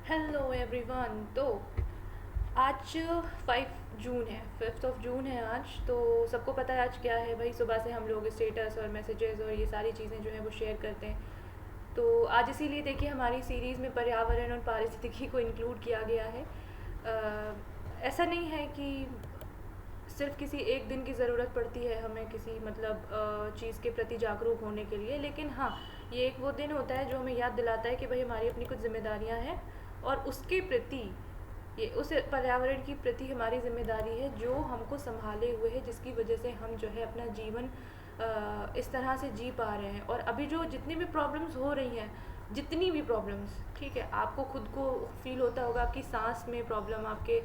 Hello everyone. तो आज 5 जून है, 5 जून है आज। तो सबको पता है आज क्या है भाई। सुबह से हम लोग स्टेटस और मैसेजेस और ये सारी चीज़ें जो है वो शेयर करते हैं। तो आज इसीलिए देखिए हमारी सीरीज़ में पर्यावरण और पारिस्थितिकी को इंक्लूड किया गया है। ऐसा नहीं है कि सिर्फ किसी एक दिन की ज़रूरत पड़ती है हमें किसी चीज़ के प्रति जागरूक होने के लिए, लेकिन हाँ, ये एक वो दिन होता है जो हमें याद दिलाता है कि भाई हमारी अपनी कुछ जिम्मेदारियां हैं और उसके प्रति, ये उस पर्यावरण की प्रति हमारी जिम्मेदारी है जो हमको संभाले हुए है, जिसकी वजह से हम जो है अपना जीवन इस तरह से जी पा रहे हैं। और अभी जो जितनी भी प्रॉब्लम्स हो रही हैं, जितनी भी प्रॉब्लम्स, ठीक है, आपको खुद को फील होता होगा, आपकी सांस में प्रॉब्लम, आपके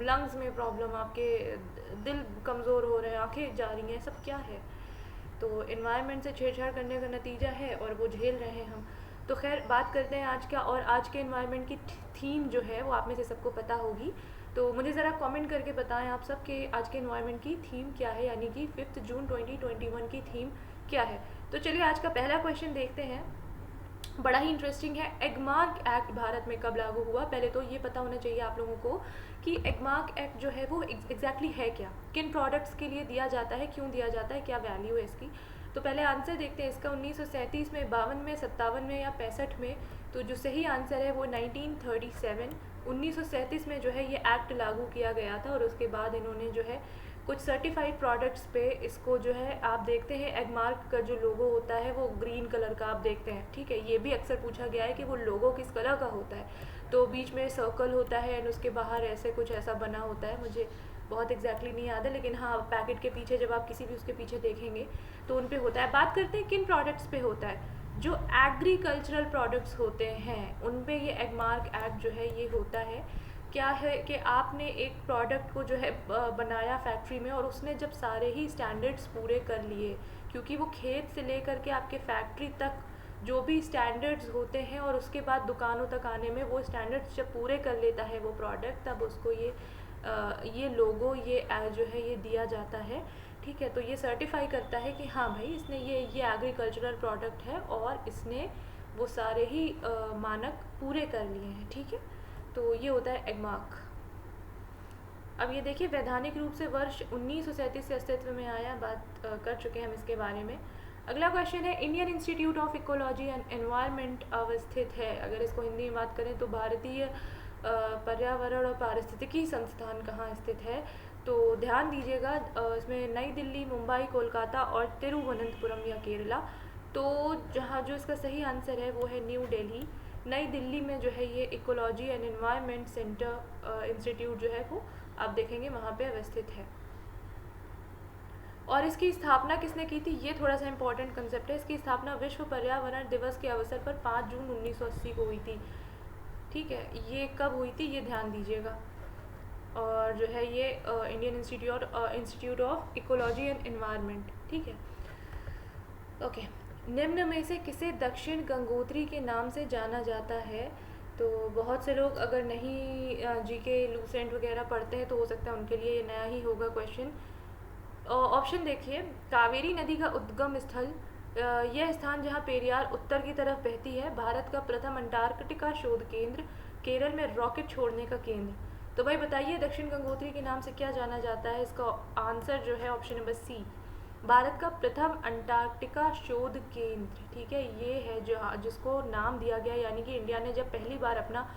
लंग्स में प्रॉब्लम, आपके दिल कमज़ोर हो रहे हैं, आंखें जा रही हैं, सब क्या है? तो इन्वायरमेंट से छेड़छाड़ करने का नतीजा है और वो झेल रहे हैं हम। तो खैर, बात करते हैं आज का। और आज के इन्वायरमेंट की थीम जो है वो आप में से सबको पता होगी। तो मुझे ज़रा कमेंट करके बताएं आप सब कि आज के इन्वायरमेंट की थीम क्या है, यानी कि 5 जून 2021 की थीम क्या है। तो चलिए आज का पहला क्वेश्चन देखते हैं। बड़ा ही इंटरेस्टिंग है। एगमार्क एक्ट भारत में कब लागू हुआ? पहले तो ये पता होना चाहिए आप लोगों को कि एगमार्क एक्ट जो है वो एग्जैक्टली है क्या, किन प्रोडक्ट्स के लिए दिया जाता है, क्यों दिया जाता है, क्या वैल्यू है इसकी। तो पहले आंसर देखते हैं इसका। 1937 में, 52 में, 57 में या 65 में? तो जो सही आंसर है वो 1937, 1937 में जो है ये एक्ट लागू किया गया था। और उसके बाद इन्होंने जो है कुछ सर्टिफाइड प्रोडक्ट्स पे इसको जो है, आप देखते हैं एगमार्क का जो लोगो होता है वो ग्रीन कलर का आप देखते हैं, ठीक है। ये भी अक्सर पूछा गया है कि वो लोगो किस कलर का होता है। तो बीच में सर्कल होता है एंड उसके बाहर ऐसे कुछ ऐसा बना होता है, मुझे बहुत एग्जैक्टली नहीं याद है, लेकिन हाँ, पैकेट के पीछे जब आप किसी भी उसके पीछे देखेंगे तो उन पे होता है। बात करते हैं किन प्रोडक्ट्स पे होता है। जो एग्रीकल्चरल प्रोडक्ट्स होते हैं उन पे ये एगमार्क एक्ट जो है ये होता है। क्या है कि आपने एक प्रोडक्ट को जो है बनाया फैक्ट्री में, और उसने जब सारे ही स्टैंडर्ड्स पूरे कर लिए, क्योंकि वो खेत से लेकर के आपके फैक्ट्री तक जो भी स्टैंडर्ड्स होते हैं और उसके बाद दुकानों तक आने में वो स्टैंडर्ड्स जब पूरे कर लेता है वो प्रोडक्ट, तब उसको ये लोगो, ये जो है ये दिया जाता है, ठीक है। तो ये सर्टिफाई करता है कि हाँ भाई, इसने ये एग्रीकल्चरल प्रोडक्ट है और इसने वो सारे ही मानक पूरे कर लिए हैं, ठीक है। तो ये होता है एगमार्क। अब ये देखिए, वैधानिक रूप से वर्ष 1937 से अस्तित्व में आया, बात कर चुके हैं हम इसके बारे में। अगला क्वेश्चन है, Indian institute of ecology and environment अवस्थित है? अगर इसको हिंदी में बात करें तो भारतीय पर्यावरण और पारिस्थितिकी संस्थान कहाँ स्थित है? तो ध्यान दीजिएगा, इसमें नई दिल्ली, मुंबई, कोलकाता और तिरुवनंतपुरम या केरला। तो जहाँ जो इसका सही आंसर है वो है न्यू दिल्ली। नई दिल्ली में जो है ये ecology and environment centre institute जो है वो आप देखेंगे वहाँ पे अवस्थित है। और इसकी स्थापना किसने की थी? ये थोड़ा सा इंपॉर्टेंट कंसेप्ट है। इसकी स्थापना विश्व पर्यावरण दिवस के अवसर पर 5 जून 1980 को हुई थी, ठीक है। ये कब हुई थी ये ध्यान दीजिएगा। और जो है ये Indian institute of ecology and environment, ठीक है, ओके। निम्न में से किसे दक्षिण गंगोत्री के नाम से जाना जाता है? तो बहुत से लोग अगर नहीं जीके लूसेंट वगैरह पढ़ते हैं तो हो सकता है उनके लिए ये नया ही होगा क्वेश्चन। ऑप्शन देखिए, कावेरी नदी का उद्गम स्थल, यह स्थान जहाँ पेरियार उत्तर की तरफ बहती है, भारत का प्रथम अंटार्कटिका शोध केंद्र, केरल में रॉकेट छोड़ने का केंद्र। तो भाई बताइए, दक्षिण गंगोत्री के नाम से क्या जाना जाता है? इसका आंसर जो है ऑप्शन नंबर सी, भारत का प्रथम अंटार्कटिका शोध केंद्र, ठीक है। ये है जो जिसको नाम दिया गया, यानी कि इंडिया ने जब पहली बार अपना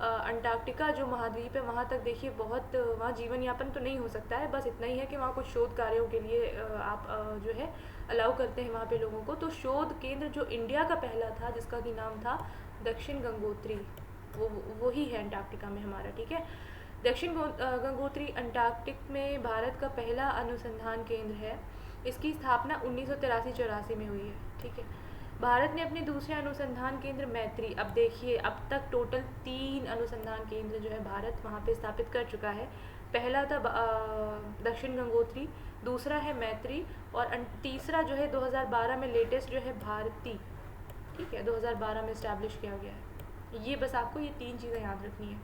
अंटार्कटिका जो महाद्वीप है वहाँ तक, देखिए बहुत वहाँ जीवन यापन तो नहीं हो सकता है, बस इतना ही है कि वहाँ कुछ शोध कार्यों के लिए आप जो है अलाउ करते हैं वहाँ पे लोगों को। तो शोध केंद्र जो इंडिया का पहला था, जिसका कि नाम था दक्षिण गंगोत्री, वो ही है अंटार्कटिका में हमारा, ठीक है। दक्षिण गंगोत्री अंटार्कटिक में भारत का पहला अनुसंधान केंद्र है। इसकी स्थापना 1983-84 में हुई है, ठीक है। भारत ने अपने दूसरे अनुसंधान केंद्र मैत्री, अब देखिए अब तक टोटल 3 अनुसंधान केंद्र जो है भारत वहाँ पे स्थापित कर चुका है। पहला था दक्षिण गंगोत्री, दूसरा है मैत्री, और तीसरा जो है 2012 में लेटेस्ट जो है भारती, ठीक है, 2012 में इस्टेब्लिश किया गया है। ये बस आपको ये 3 चीज़ें याद रखनी है।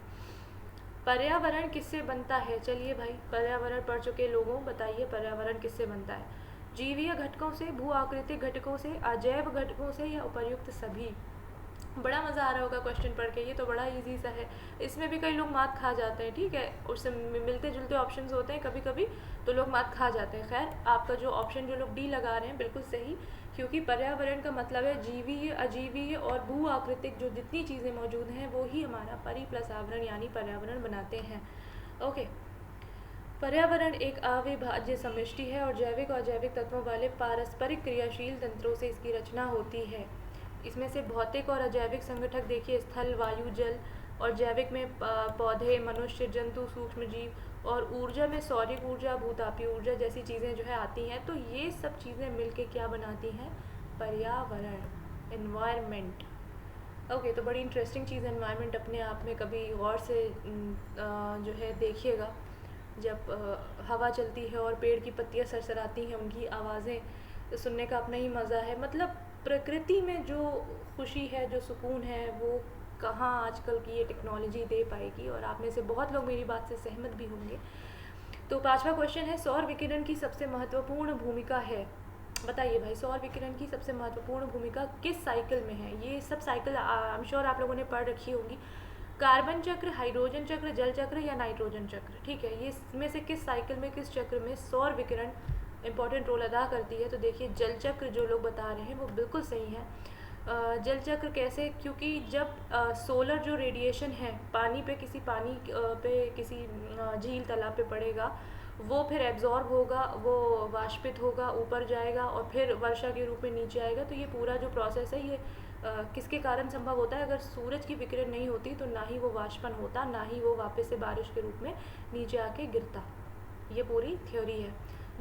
पर्यावरण किससे बनता है? चलिए भाई, पर्यावरण पढ़ चुके लोगों बताइए पर्यावरण किससे बनता है? जीवीय घटकों से, भू आकृतिक घटकों से, अजैव घटकों से, या उपर्युक्त सभी? बड़ा मज़ा आ रहा होगा क्वेश्चन पढ़ के, ये तो बड़ा इजी सा है। इसमें भी कई लोग मात खा जाते हैं, ठीक है, उससे मिलते जुलते ऑप्शंस होते हैं कभी कभी, तो लोग मात खा जाते हैं। खैर, आपका जो ऑप्शन जो लोग डी लगा रहे हैं बिल्कुल सही, क्योंकि पर्यावरण का मतलब है जीवीय, अजीवीय और भू आकृतिक जो जितनी चीज़ें मौजूद हैं वो ही हमारा परि प्लस आवरण यानी पर्यावरण बनाते हैं। ओके, पर्यावरण एक अविभाज्य समष्टि है और जैविक और अजैविक तत्वों वाले पारस्परिक क्रियाशील तंत्रों से इसकी रचना होती है। इसमें से भौतिक और अजैविक संगठक देखिए स्थल, वायु, जल, और जैविक में पौधे, मनुष्य, जंतु, सूक्ष्म जीव, और ऊर्जा में सौरिक ऊर्जा, भूतापीय ऊर्जा जैसी चीज़ें जो है आती हैं। तो ये सब चीज़ें मिलके क्या बनाती हैं? पर्यावरण, एनवायरनमेंट। ओके, तो बड़ी इंटरेस्टिंग चीज़ है एनवायरनमेंट अपने आप में, कभी गौर से जो है देखिएगा। जब हवा चलती है और पेड़ की पत्तियां सरसराती हैं, उनकी आवाज़ें सुनने का अपना ही मज़ा है। मतलब प्रकृति में जो खुशी है, जो सुकून है, वो कहाँ आजकल की ये टेक्नोलॉजी दे पाएगी, और आप में से बहुत लोग मेरी बात से सहमत भी होंगे। तो पांचवा क्वेश्चन है, सौर विकिरण की सबसे महत्वपूर्ण भूमिका है। बताइए भाई, सौर विकिरण की सबसे महत्वपूर्ण भूमिका किस साइकिल में है? ये सब साइकिल आई एम श्योर आप लोगों ने पढ़ रखी होंगी। कार्बन चक्र, हाइड्रोजन चक्र, जल चक्र या नाइट्रोजन चक्र, ठीक है, ये इसमें से किस साइकिल में, किस चक्र में सौर विकिरण इंपॉर्टेंट रोल अदा करती है? तो देखिए, जल चक्र जो लोग बता रहे हैं वो बिल्कुल सही है। जल चक्र कैसे? क्योंकि जब सोलर जो रेडिएशन है पानी पे, किसी पानी पे, किसी झील तालाब पे पड़ेगा, वो फिर एब्जॉर्ब होगा, वो वाष्पित होगा, ऊपर जाएगा और फिर वर्षा के रूप में नीचे आएगा। तो ये पूरा जो प्रोसेस है ये किसके कारण संभव होता है? अगर सूरज की विकिरण नहीं होती तो ना ही वो वाष्पन होता, ना ही वो वापस से बारिश के रूप में नीचे आके गिरता। ये पूरी थ्योरी है।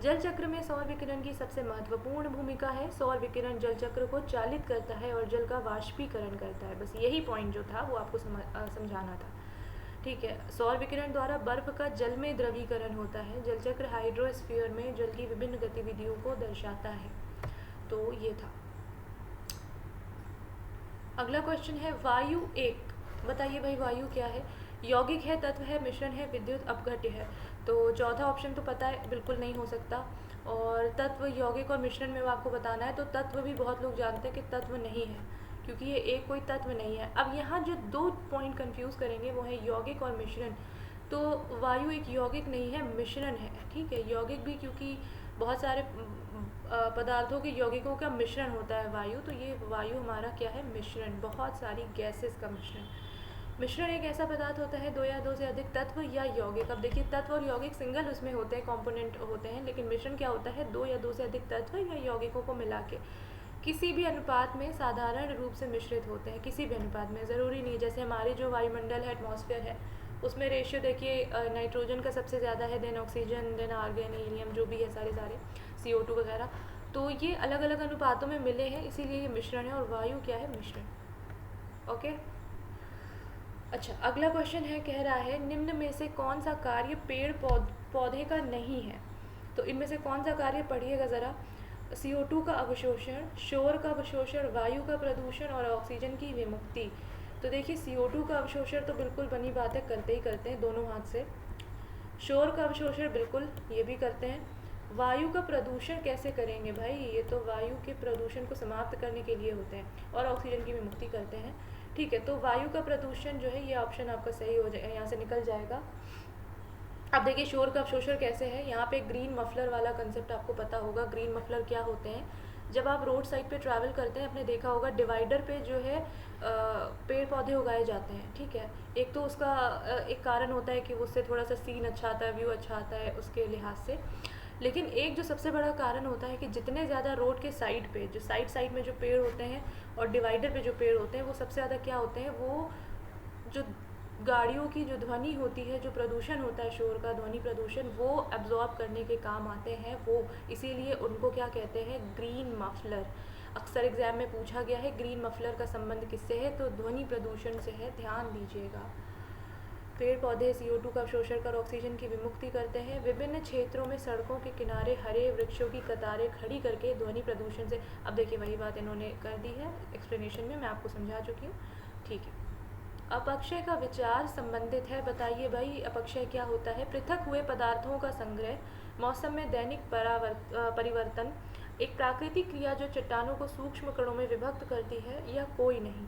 जल चक्र में सौर विकिरण की सबसे महत्वपूर्ण भूमिका है। सौर विकिरण जल चक्र को चालित करता है और जल का वाष्पीकरण करता है। बस यही पॉइंट जो था वो आपको समझाना था, ठीक है। सौर विकिरण द्वारा बर्फ का जल में द्रवीकरण होता है। जल चक्र हाइड्रोस्फीयर में जल की विभिन्न गतिविधियों को दर्शाता है। तो ये था। अगला क्वेश्चन है, वायु एक। बताइए भाई, वायु क्या है? यौगिक है, तत्व है, मिश्रण है, विद्युत अपघट्य है। तो चौथा ऑप्शन तो पता है बिल्कुल नहीं हो सकता। और तत्व, यौगिक और मिश्रण में आपको बताना है, तो तत्व भी बहुत लोग जानते हैं कि तत्व नहीं है, क्योंकि ये एक कोई तत्व नहीं है। अब यहाँ जो दो पॉइंट कंफ्यूज करेंगे वो है यौगिक और मिश्रण। तो वायु एक यौगिक नहीं है, मिश्रण है, ठीक है। यौगिक भी क्योंकि बहुत सारे पदार्थों के यौगिकों का मिश्रण होता है वायु, तो ये वायु हमारा क्या है? मिश्रण, बहुत सारी गैसेस का मिश्रण। मिश्रण एक ऐसा पदार्थ होता है, दो या दो से अधिक तत्व या यौगिक। अब देखिए, तत्व और यौगिक सिंगल उसमें होते हैं, कंपोनेंट होते हैं, लेकिन मिश्रण क्या होता है? दो या दो से अधिक तत्व या यौगिकों को मिला के किसी भी अनुपात में साधारण रूप से मिश्रित होते हैं। किसी भी अनुपात में, ज़रूरी नहीं, जैसे हमारे जो वायुमंडल है, एटमॉस्फेयर है, उसमें रेशियो देखिए नाइट्रोजन का सबसे ज़्यादा है, then oxygen, then argon, helium, जो भी है सारे CO2 वगैरह। तो ये अलग अलग अनुपातों में मिले हैं, इसीलिए ये मिश्रण है। और वायु क्या है? मिश्रण। ओके, अच्छा, अगला क्वेश्चन है, कह रहा है, निम्न में से कौन सा कार्य पेड़ पौधे का नहीं है? तो इनमें से कौन सा कार्य पढ़िएगा ज़रा। CO2 का अवशोषण, शोर का अवशोषण, वायु का प्रदूषण और ऑक्सीजन की विमुक्ति। तो देखिए, CO2 का अवशोषण तो बिल्कुल बनी बात है, करते ही करते हैं दोनों हाथ से। शोर का अवशोषण बिल्कुल ये भी करते हैं। वायु का प्रदूषण कैसे करेंगे भाई? ये तो वायु के प्रदूषण को समाप्त करने के लिए होते हैं। और ऑक्सीजन की विमुक्ति करते हैं, ठीक है। तो वायु का प्रदूषण जो है ये ऑप्शन आपका सही हो जाएगा, यहाँ से निकल जाएगा। अब देखिए, शोर का अवशोषण कैसे है? यहाँ पे ग्रीन मफलर वाला कंसेप्ट आपको पता होगा। ग्रीन मफलर क्या होते हैं? जब आप रोड साइड पे ट्रैवल करते हैं, आपने देखा होगा डिवाइडर पे जो है पेड़ पौधे उगाए जाते हैं, ठीक है। एक तो उसका एक कारण होता है कि उससे थोड़ा सा सीन अच्छा आता है, व्यू अच्छा आता है उसके लिहाज से। लेकिन एक जो सबसे बड़ा कारण होता है कि जितने ज़्यादा रोड के साइड पे, जो साइड में जो पेड़ होते हैं और डिवाइडर पे जो पेड़ होते हैं, वो सबसे ज़्यादा क्या होते हैं? वो जो गाड़ियों की जो ध्वनि होती है, जो प्रदूषण होता है, शोर का, ध्वनि प्रदूषण, वो एब्जॉर्ब करने के काम आते हैं वो। इसीलिए उनको क्या कहते हैं? Green muffler. अक्सर एग्जाम में पूछा गया है ग्रीन मफलर का संबंध किससे है? तो ध्वनि प्रदूषण से है, ध्यान दीजिएगा। पेड़ पौधे CO2 का अवशोषण कर ऑक्सीजन की विमुक्ति करते हैं। विभिन्न क्षेत्रों में सड़कों के किनारे हरे वृक्षों की कतारें खड़ी करके ध्वनि प्रदूषण से, अब देखिए वही बात इन्होंने कर दी है एक्सप्लेनेशन में, मैं आपको समझा चुकी हूँ, ठीक है। अपक्षय का विचार संबंधित है। बताइए भाई, अपक्षय क्या होता है? पृथक हुए पदार्थों का संग्रह, मौसम में दैनिक परिवर्तन, एक प्राकृतिक क्रिया जो चट्टानों को सूक्ष्म कणों में विभक्त करती है, या कोई नहीं।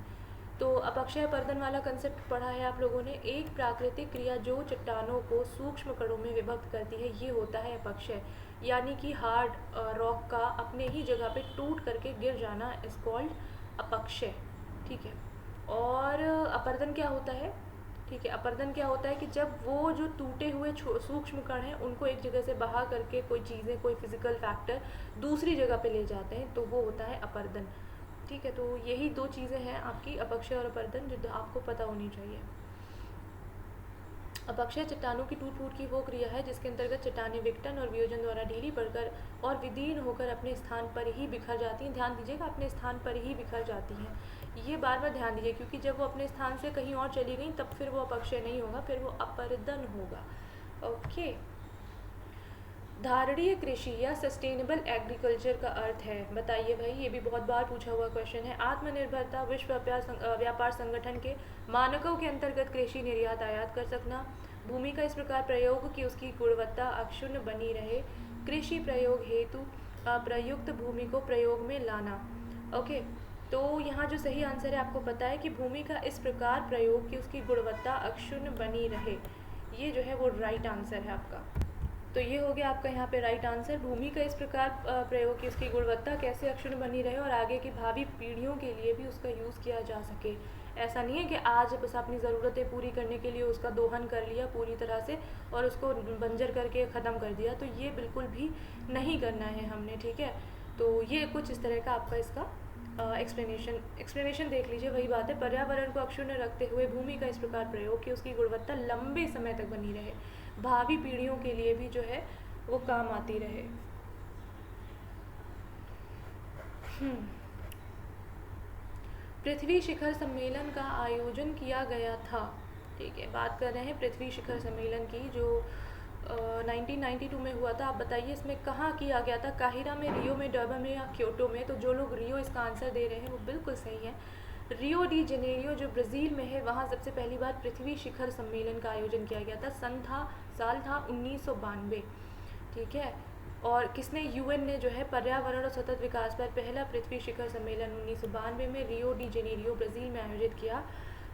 तो अपक्षय अपरदन वाला कंसेप्ट पढ़ा है आप लोगों ने। एक प्राकृतिक क्रिया जो चट्टानों को सूक्ष्म कणों में विभक्त करती है, ये होता है अपक्षय, यानी कि हार्ड रॉक का अपने ही जगह पे टूट करके गिर जाना इज कॉल्ड अपक्षय। ठीक है। और अपरदन क्या होता है? ठीक है, अपरदन क्या होता है कि जब वो जो टूटे हुए सूक्ष्म कण हैं उनको एक जगह से बहा करके कोई चीज़ें, कोई फिजिकल फैक्टर दूसरी जगह पे ले जाते हैं, तो वो होता है अपरदन। ठीक है, तो यही दो चीज़ें हैं आपकी, अपक्षय और अपरदन, जो आपको पता होनी चाहिए। अपक्षय चट्टानों की टूट फूट की वो क्रिया है जिसके अंतर्गत चट्टानें विघटन और वियोजन द्वारा ढीली पड़कर और विदीर्ण होकर अपने स्थान पर ही बिखर जाती हैं। ध्यान दीजिएगा, अपने स्थान पर ही बिखर जाती हैं, ये बार बार ध्यान दीजिए, क्योंकि जब वो अपने स्थान से कहीं और चली गई तब फिर वो अपक्षय नहीं होगा, फिर वो अपरदन होगा। ओके। धारणीय कृषि या सस्टेनेबल एग्रीकल्चर का अर्थ है, बताइए भाई, ये भी बहुत बार पूछा हुआ क्वेश्चन है। आत्मनिर्भरता, विश्व व्यापार संगठन के मानकों के अंतर्गत कृषि निर्यात आयात कर सकना, भूमि का इस प्रकार प्रयोग कि उसकी गुणवत्ता अक्षुण्ण बनी रहे, कृषि प्रयोग हेतु अप्रयुक्त भूमि को प्रयोग में लाना। ओके, तो यहाँ जो सही आंसर है आपको पता है कि भूमि का इस प्रकार प्रयोग कि उसकी गुणवत्ता अक्षुण्ण बनी रहे, ये जो है वो राइट आंसर है आपका। तो ये हो गया आपका यहाँ पे राइट आंसर, भूमि का इस प्रकार प्रयोग की उसकी गुणवत्ता कैसे अक्षुण्ण बनी रहे और आगे की भावी पीढ़ियों के लिए भी उसका यूज़ किया जा सके। ऐसा नहीं है कि आज बस अपनी ज़रूरतें पूरी करने के लिए उसका दोहन कर लिया पूरी तरह से और उसको बंजर करके ख़त्म कर दिया, तो ये बिल्कुल भी नहीं करना है हमने। ठीक है, तो ये कुछ इस तरह का आपका इसका एक्सप्लेनेशन देख लीजिए। वही बात है, पर्यावरण को अक्षुण्ण रखते हुए भूमि का इस प्रकार प्रयोग कि उसकी गुणवत्ता लंबे समय तक बनी रहे, भावी पीढ़ियों के लिए भी जो है वो काम आती रहे। पृथ्वी शिखर सम्मेलन का आयोजन किया गया था। ठीक है, बात कर रहे हैं पृथ्वी शिखर सम्मेलन की, जो 1992 में हुआ था। आप बताइए इसमें कहाँ किया गया था? काहिरा में, रियो में, डर्बन में या क्योटो में? तो जो लोग रियो इसका आंसर दे रहे हैं वो बिल्कुल सही है। रियो डी जेनेरियो जो ब्राज़ील में है, वहाँ सबसे पहली बार पृथ्वी शिखर सम्मेलन का आयोजन किया गया था। साल था 1992। ठीक है, और किसने, यूएन ने जो है पर्यावरण और सतत विकास पर पहला पृथ्वी शिखर सम्मेलन 1992 में रियो डी जेनेरियो ब्राज़ील में आयोजित किया।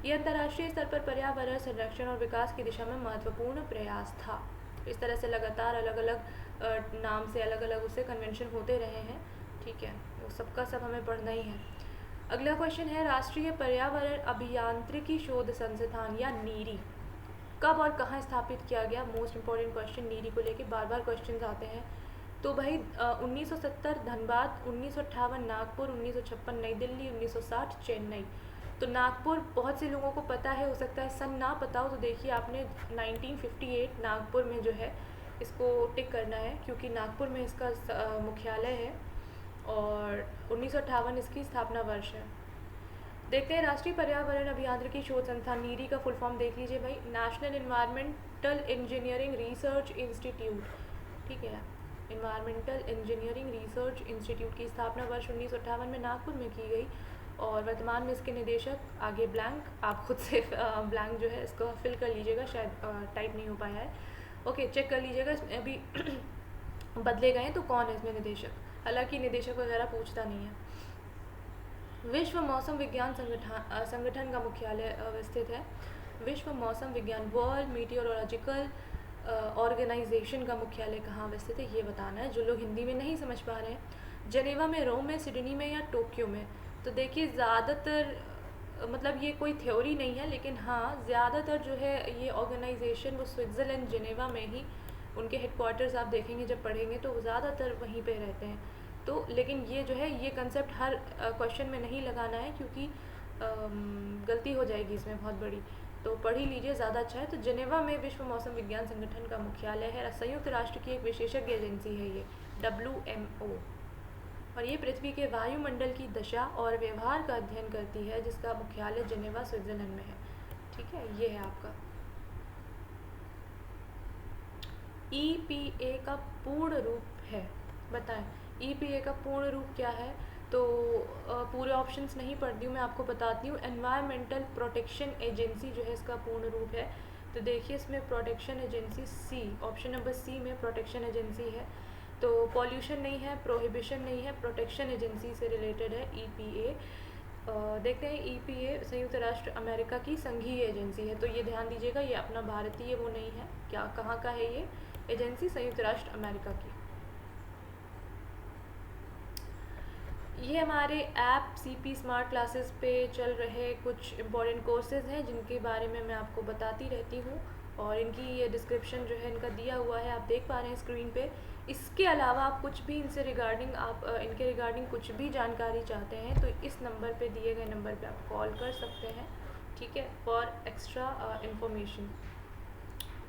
यह अंतर्राष्ट्रीय स्तर पर पर्यावरण संरक्षण और विकास की दिशा में महत्वपूर्ण प्रयास था। इस तरह से लगातार अलग अलग नाम से अलग अलग उससे कन्वेंशन होते रहे हैं। ठीक है, वो सबका सब हमें पढ़ना ही है। अगला क्वेश्चन है, राष्ट्रीय पर्यावरण अभियांत्रिकी शोध संस्थान या नीरी कब और कहाँ स्थापित किया गया? मोस्ट इंपॉर्टेंट क्वेश्चन, नीरी को लेके बार बार क्वेश्चंस आते हैं। तो भाई 1970 धनबाद, 1958 नागपुर, 1956 नई दिल्ली, 1960 चेन्नई। तो नागपुर बहुत से लोगों को पता है, हो सकता है सन ना पता हो, तो देखिए आपने 1958 नागपुर में जो है इसको टिक करना है, क्योंकि नागपुर में इसका मुख्यालय है और 1958 इसकी स्थापना वर्ष है। देखते हैं, राष्ट्रीय पर्यावरण अभियांत्रिकी शोध संस्थान नीरी का फुल फॉर्म देख लीजिए भाई, national environmental engineering research institute. ठीक है, इन्वायरमेंटल इंजीनियरिंग रिसर्च इंस्टीट्यूट की स्थापना वर्ष 1958 में नागपुर में की गई और वर्तमान में इसके निदेशक, आगे ब्लैंक, आप खुद से ब्लैंक जो है इसको फिल कर लीजिएगा, शायद टाइप नहीं हो पाया है। ओके, चेक कर लीजिएगा, इसमें अभी बदले गए हैं तो कौन है इसमें निदेशक, हालांकि निदेशक वगैरह पूछता नहीं है। विश्व मौसम विज्ञान संगठन का मुख्यालय स्थित है। विश्व मौसम विज्ञान, वर्ल्ड मीटियोरोलॉजिकल ऑर्गेनाइजेशन का मुख्यालय कहाँ स्थित है, ये बताना है। जो लोग हिंदी में नहीं समझ पा रहे हैं, जेनेवा में, रोम में, सिडनी में या टोक्यो में? तो देखिए ज़्यादातर मतलब ये कोई थ्योरी नहीं है, लेकिन हाँ ज़्यादातर जो है ये ऑर्गेनाइजेशन वो स्विट्ज़रलैंड जेनेवा में ही उनके हेडक्वार्टर्स आप देखेंगे जब पढ़ेंगे तो ज़्यादातर वहीं पे रहते हैं। तो लेकिन ये जो है ये कंसेप्ट हर क्वेश्चन में नहीं लगाना है, क्योंकि गलती हो जाएगी इसमें बहुत बड़ी, तो पढ़ ही लीजिए, ज़्यादा अच्छा है। तो जेनेवा में विश्व मौसम विज्ञान संगठन का मुख्यालय है। संयुक्त राष्ट्र की एक विशेषज्ञ एजेंसी है ये, WMO, और ये पृथ्वी के वायुमंडल की दशा और व्यवहार का अध्ययन करती है, जिसका मुख्यालय जेनेवा स्विट्ज़रलैंड में है। ठीक है, ये है आपका। EPA का पूर्ण रूप है, बताएं EPA का पूर्ण रूप क्या है? तो पूरे ऑप्शंस नहीं पढ़ती हूँ मैं, आपको बताती हूँ। एनवायरमेंटल प्रोटेक्शन एजेंसी जो है इसका पूर्ण रूप है। तो देखिए इसमें protection agency C, option number C में प्रोटेक्शन एजेंसी है। तो पॉल्यूशन नहीं है, प्रोहिबिशन नहीं है, प्रोटेक्शन एजेंसी से रिलेटेड है EPA। देखते हैं ईपीए संयुक्त राष्ट्र अमेरिका की संघीय एजेंसी है, तो ये ध्यान दीजिएगा, ये अपना भारतीय वो नहीं है। क्या कहाँ का है ये एजेंसी? संयुक्त राष्ट्र अमेरिका की। ये हमारे ऐप सीपी स्मार्ट क्लासेस पे चल रहे कुछ इम्पॉर्टेंट कोर्सेज़ हैं जिनके बारे में मैं आपको बताती रहती हूँ, और इनकी ये डिस्क्रिप्शन जो है इनका दिया हुआ है, आप देख पा रहे हैं स्क्रीन पे। इसके अलावा आप कुछ भी इनसे रिगार्डिंग इनके रिगार्डिंग कुछ भी जानकारी चाहते हैं तो इस नंबर पे, दिए गए नंबर पे आप कॉल कर सकते हैं, ठीक है, फॉर एक्स्ट्रा इन्फॉर्मेशन।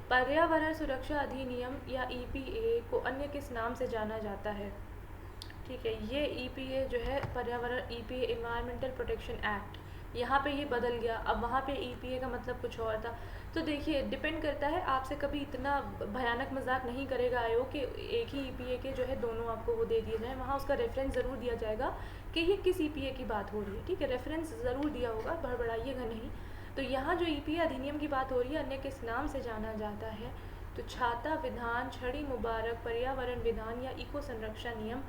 पर्यावरण सुरक्षा अधिनियम या ईपीए को अन्य किस नाम से जाना जाता है? ठीक है, ये ईपीए जो है पर्यावरण, ईपीए इन्वायरमेंटल प्रोटेक्शन एक्ट, यहाँ पे ये बदल गया। अब वहाँ पे ईपीए का मतलब कुछ और था। तो देखिए, डिपेंड करता है, आपसे कभी इतना भयानक मजाक नहीं करेगा आयोग कि एक ही ईपीए के जो है दोनों आपको वो दे दिए जाएँ। वहाँ उसका रेफरेंस ज़रूर दिया जाएगा कि ये किस ईपीए की बात हो रही है, ठीक है, रेफरेंस ज़रूर दिया होगा, बड़बड़ाइएगा नहीं। तो यहाँ जो ईपीए अधिनियम की बात हो रही है, अन्य किस नाम से जाना जाता है, तो छाता विधान, छड़ी मुबारक, पर्यावरण विधान या इको संरक्षण नियम।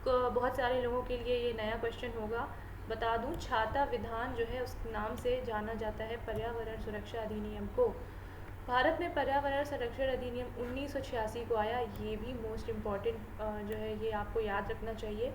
बहुत सारे लोगों के लिए ये नया क्वेश्चन होगा, बता दूं, छाता विधान जो है उस नाम से जाना जाता है पर्यावरण सुरक्षा अधिनियम को। भारत में पर्यावरण संरक्षण अधिनियम 1986 को आया, ये भी मोस्ट इम्पॉर्टेंट जो है, ये आपको याद रखना चाहिए।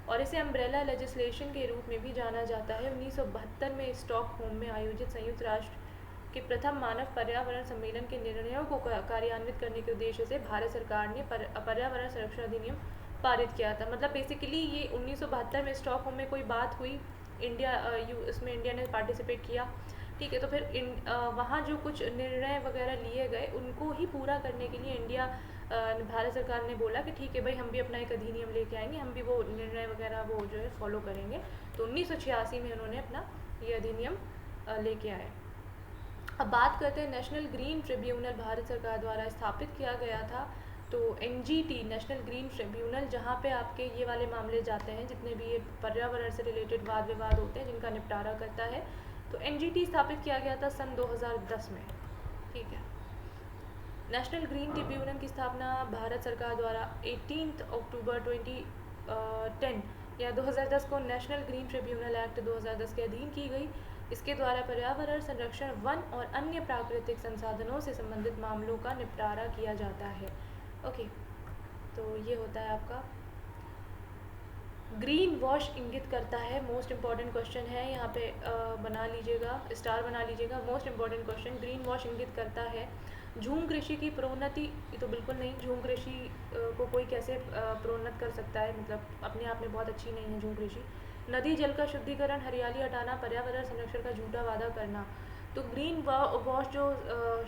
और इसे अम्ब्रेला लेजिस्लेशन के रूप में भी जाना जाता है। 1972 में स्टॉकहोम में आयोजित संयुक्त राष्ट्र के प्रथम मानव पर्यावरण सम्मेलन के निर्णयों को कार्यान्वित करने के उद्देश्य से भारत सरकार ने पर्यावरण संरक्षण अधिनियम पारित किया था। मतलब बेसिकली ये 1972 में स्टॉकहोम में कोई बात हुई, इंडिया इसमें इंडिया ने पार्टिसिपेट किया, ठीक है, तो फिर वहाँ जो कुछ निर्णय वगैरह लिए गए उनको ही पूरा करने के लिए इंडिया भारत सरकार ने बोला कि ठीक है भाई, हम भी अपना एक अधिनियम लेके आएंगे, हम भी वो निर्णय वगैरह वो जो है फॉलो करेंगे। तो 1986 में उन्होंने अपना ये अधिनियम लेके आए। अब बात करते हैं नेशनल ग्रीन ट्रिब्यूनल, भारत सरकार द्वारा स्थापित किया गया था। तो एनजीटी, नेशनल ग्रीन ट्रिब्यूनल, जहाँ पे आपके ये वाले मामले जाते हैं, जितने भी ये पर्यावरण से रिलेटेड वाद विवाद होते हैं, जिनका निपटारा करता है, तो एनजीटी स्थापित किया गया था सन 2010 में, ठीक है। नेशनल ग्रीन ट्रिब्यूनल की स्थापना भारत सरकार द्वारा 18 अक्टूबर 2010 या 2010 को नेशनल ग्रीन ट्रिब्यूनल एक्ट 2010 के अधीन की गई। इसके द्वारा पर्यावरण संरक्षण, वन और अन्य प्राकृतिक संसाधनों से संबंधित मामलों का निपटारा किया जाता है। ओके, तो ये होता है आपका ग्रीन वॉश इंगित करता है। मोस्ट इम्पॉर्टेंट क्वेश्चन है, यहाँ पे बना लीजिएगा, स्टार बना लीजिएगा, most important question. Green wash इंगित करता है झूम कृषि की प्रोन्नति, तो बिल्कुल नहीं, झूम कृषि को कोई कैसे प्रोन्नत कर सकता है, मतलब अपने आप में बहुत अच्छी नहीं है झूम कृषि। नदी जल का शुद्धिकरण, हरियाली हटाना, पर्यावरण संरक्षण का झूठा वादा करना। तो ग्रीन वॉश जो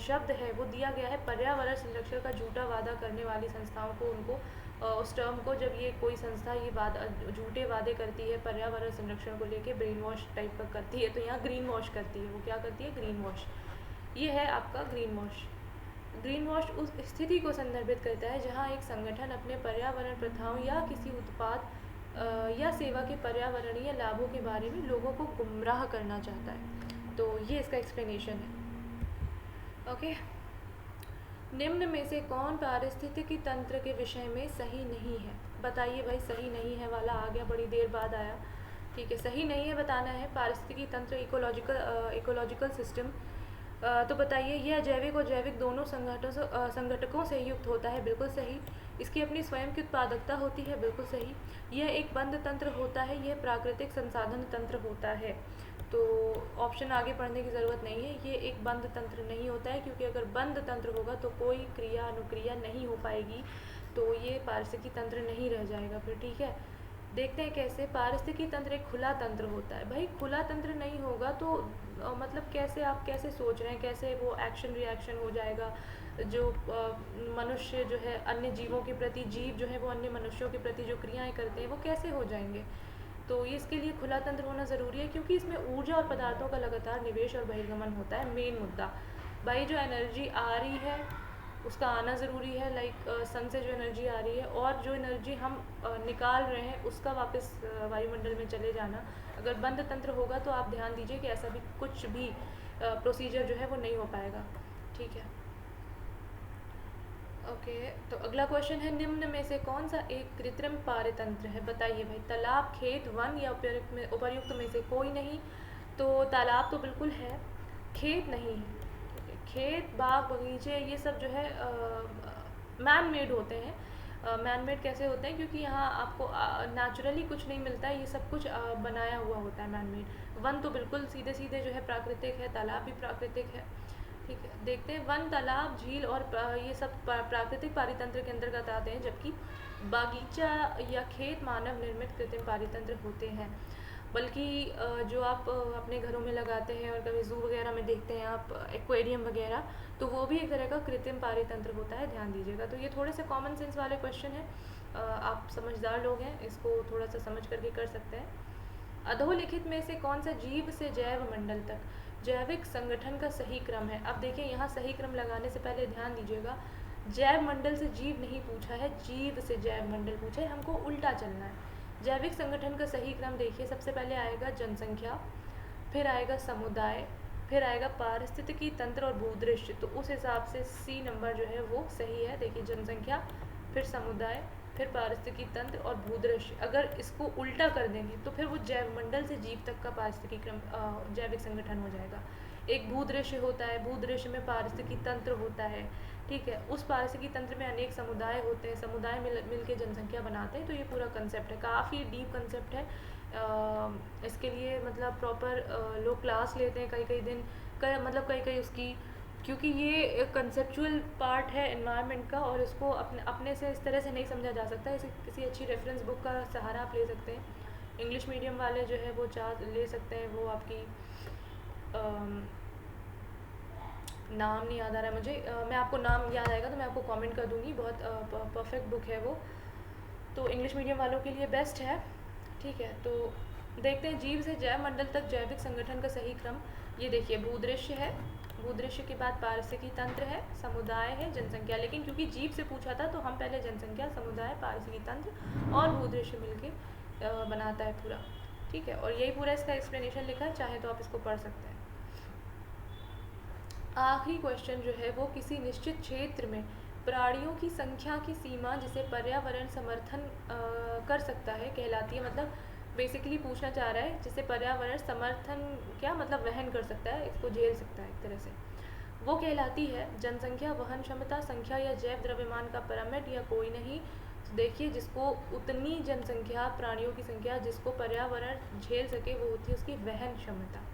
शब्द है वो दिया गया है पर्यावरण संरक्षण का झूठा वादा करने वाली संस्थाओं को, उनको उस टर्म को, जब ये कोई संस्था ये झूठे वादे करती है पर्यावरण संरक्षण को लेके, ब्रेन वॉश टाइप का करती है, तो यहाँ ग्रीन वॉश करती है। वो क्या करती है? Green wash. ये है आपका ग्रीन वॉश। ग्रीन वॉश उस स्थिति को संदर्भित करता है जहाँ एक संगठन अपने पर्यावरण प्रथाओं या किसी उत्पाद या सेवा के पर्यावरणीय लाभों के बारे में लोगों को गुमराह करना चाहता है। तो ये इसका एक्सप्लेनेशन है। ओके, निम्न में से कौन पारिस्थितिकी तंत्र के विषय में सही नहीं है? बताइए भाई, सही नहीं है वाला आ गया, बड़ी देर बाद आया, ठीक है। सही नहीं है बताना है। पारिस्थितिकी तंत्र इकोलॉजिकल सिस्टम, तो बताइए, यह जैविक और जैविक दोनों संघटकों से युक्त होता है, बिल्कुल सही। इसकी अपनी स्वयं की उत्पादकता होती है, बिल्कुल सही। यह एक बंद तंत्र होता है, यह प्राकृतिक संसाधन तंत्र होता है। तो ऑप्शन आगे पढ़ने की ज़रूरत नहीं है, ये एक बंद तंत्र नहीं होता है, क्योंकि अगर बंद तंत्र होगा तो कोई क्रिया अनुक्रिया नहीं हो पाएगी, तो ये पारिस्थितिकी तंत्र नहीं रह जाएगा फिर, ठीक है। देखते हैं कैसे। पारिस्थितिकी तंत्र एक खुला तंत्र होता है। भाई खुला तंत्र नहीं होगा तो मतलब कैसे, आप कैसे सोच रहे हैं, कैसे वो एक्शन रिएक्शन हो जाएगा, जो मनुष्य जो है अन्य जीवों के प्रति, जीव जो है वो अन्य मनुष्यों के प्रति जो क्रियाएं करते हैं वो कैसे हो जाएंगे? तो ये इसके लिए खुला तंत्र होना ज़रूरी है, क्योंकि इसमें ऊर्जा और पदार्थों का लगातार निवेश और बहिर्गमन होता है, मेन मुद्दा। भाई जो एनर्जी आ रही है उसका आना ज़रूरी है, लाइक सन से जो एनर्जी आ रही है, और जो एनर्जी हम निकाल रहे हैं उसका वापस वायुमंडल में चले जाना। अगर बंद तंत्र होगा तो आप ध्यान दीजिए कि ऐसा भी कुछ भी प्रोसीजर जो है वो नहीं हो पाएगा, ठीक है। ओके, तो अगला क्वेश्चन है, निम्न में से कौन सा एक कृत्रिम पारतंत्र है? बताइए भाई। तालाब, खेत, वन या उपर्युक्त में से कोई नहीं। तो तालाब तो बिल्कुल है, खेत नहीं है। ठीक है, खेत, बाग, बगीचे ये सब जो है मैन मेड होते हैं। मैन मेड कैसे होते हैं? क्योंकि यहाँ आपको नेचुरली कुछ नहीं मिलता है, ये सब कुछ बनाया हुआ होता है, मैन मेड। वन तो बिल्कुल सीधे सीधे जो है प्राकृतिक है, तालाब भी प्राकृतिक है। ठीक है, देखते हैं। वन, तालाब, झील और ये सब प्राकृतिक पारितंत्र के अंतर्गत आते हैं, जबकि बागीचा या खेत मानव निर्मित कृत्रिम पारितंत्र होते हैं। बल्कि जो आप अपने घरों में लगाते हैं और कभी ज़ू वगैरह में देखते हैं आप, एक्वेरियम वगैरह, तो वो भी एक तरह का कृत्रिम पारितंत्र होता है, ध्यान दीजिएगा। तो ये थोड़े से कॉमन सेंस वाले क्वेश्चन हैं, आप समझदार लोग हैं, इसको थोड़ा सा समझ करके कर सकते हैं। अधोलिखित में से कौन सा जीव से जैव मंडल तक जैविक संगठन का सही क्रम है? अब देखिए, यहाँ सही क्रम लगाने से पहले ध्यान दीजिएगा, जैव मंडल से जीव नहीं पूछा है, जीव से जैव मंडल पूछा है, हमको उल्टा चलना है। जैविक संगठन का सही क्रम देखिए, सबसे पहले आएगा जनसंख्या, फिर आएगा समुदाय, फिर आएगा पारिस्थितिकी तंत्र और भूदृश्य। तो उस हिसाब से सी नंबर जो है वो सही है। देखिए, जनसंख्या, फिर समुदाय, फिर पारिस्थितिकी तंत्र और भूदृश्य। अगर इसको उल्टा कर देंगे तो फिर वो जैव मंडल से जीव तक का पारिस्थितिकी क्रम जैविक संगठन हो जाएगा। एक भूदृश्य होता है, भूदृश्य में पारिस्थितिकी तंत्र होता है। ठीक है, उस पारिस्थितिकी तंत्र में अनेक समुदाय होते हैं, समुदाय मिल के जनसंख्या बनाते हैं। तो ये पूरा कंसेप्ट है, काफ़ी डीप कंसेप्ट है। इसके लिए मतलब प्रॉपर लोग क्लास लेते हैं कई कई दिन, मतलब कई कई उसकी, क्योंकि ये कंसेप्चुअल पार्ट है एनवायरनमेंट का, और इसको अपने अपने से इस तरह से नहीं समझा जा सकता। इसे किसी अच्छी रेफरेंस बुक का सहारा आप ले सकते हैं। इंग्लिश मीडियम वाले जो है वो चाह ले सकते हैं, वो आपकी नाम नहीं याद आ रहा है मुझे, मैं आपको नाम याद आएगा तो मैं आपको कमेंट कर दूँगी। बहुत परफेक्ट बुक है वो, तो इंग्लिश मीडियम वालों के लिए बेस्ट है। ठीक है, तो देखते हैं, जीव से जैव मंडल तक जैविक संगठन का सही क्रम। ये देखिए, भूदृश्य है, भूदृश्य के बाद पारिस्थितिकी तंत्र है, समुदाय है, जनसंख्या। लेकिन क्योंकि जीव से पूछा था तो हम पहले जनसंख्या, समुदाय, पारिस्थितिकी तंत्र और भूदृश्य मिलके बनाता है पूरा। ठीक है, और यही पूरा इसका एक्सप्लेनेशन लिखा है, चाहे तो आप इसको पढ़ सकते हैं। आखिरी क्वेश्चन जो है वो, किसी निश्चित क्षेत्र में प्राणियों की संख्या की सीमा जिसे पर्यावरण समर्थन कर सकता है कहलाती है। मतलब बेसिकली पूछना चाह रहा है, जिसे पर्यावरण समर्थन, क्या मतलब वहन कर सकता है, इसको झेल सकता है एक तरह से, वो कहलाती है जनसंख्या, वहन क्षमता, संख्या या जैव द्रव्यमान का पिरामिड, या कोई नहीं। तो देखिए, जिसको उतनी जनसंख्या, प्राणियों की संख्या जिसको पर्यावरण झेल सके, वो होती है उसकी वहन क्षमता।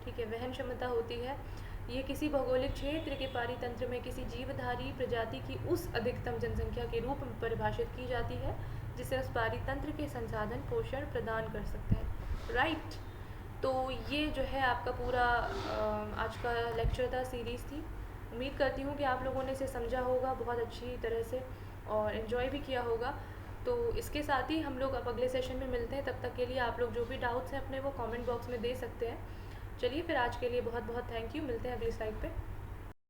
ठीक है, वहन क्षमता होती है। ये किसी भौगोलिक क्षेत्र के पारितंत्र में किसी जीवधारी प्रजाति की उस अधिकतम जनसंख्या के रूप में परिभाषित की जाती है जिसे उस पारितंत्र के संसाधन पोषण प्रदान कर सकते हैं। राइट, तो ये जो है आपका पूरा आज का लेक्चर था, सीरीज़ थी। उम्मीद करती हूँ कि आप लोगों ने इसे समझा होगा बहुत अच्छी तरह से और इन्जॉय भी किया होगा। तो इसके साथ ही हम लोग अब अगले सेशन में मिलते हैं। तब तक के लिए आप लोग जो भी डाउट्स हैं अपने वो कमेंट बॉक्स में दे सकते हैं। चलिए फिर आज के लिए बहुत बहुत थैंक यू, मिलते हैं अगली स्लाइड पे।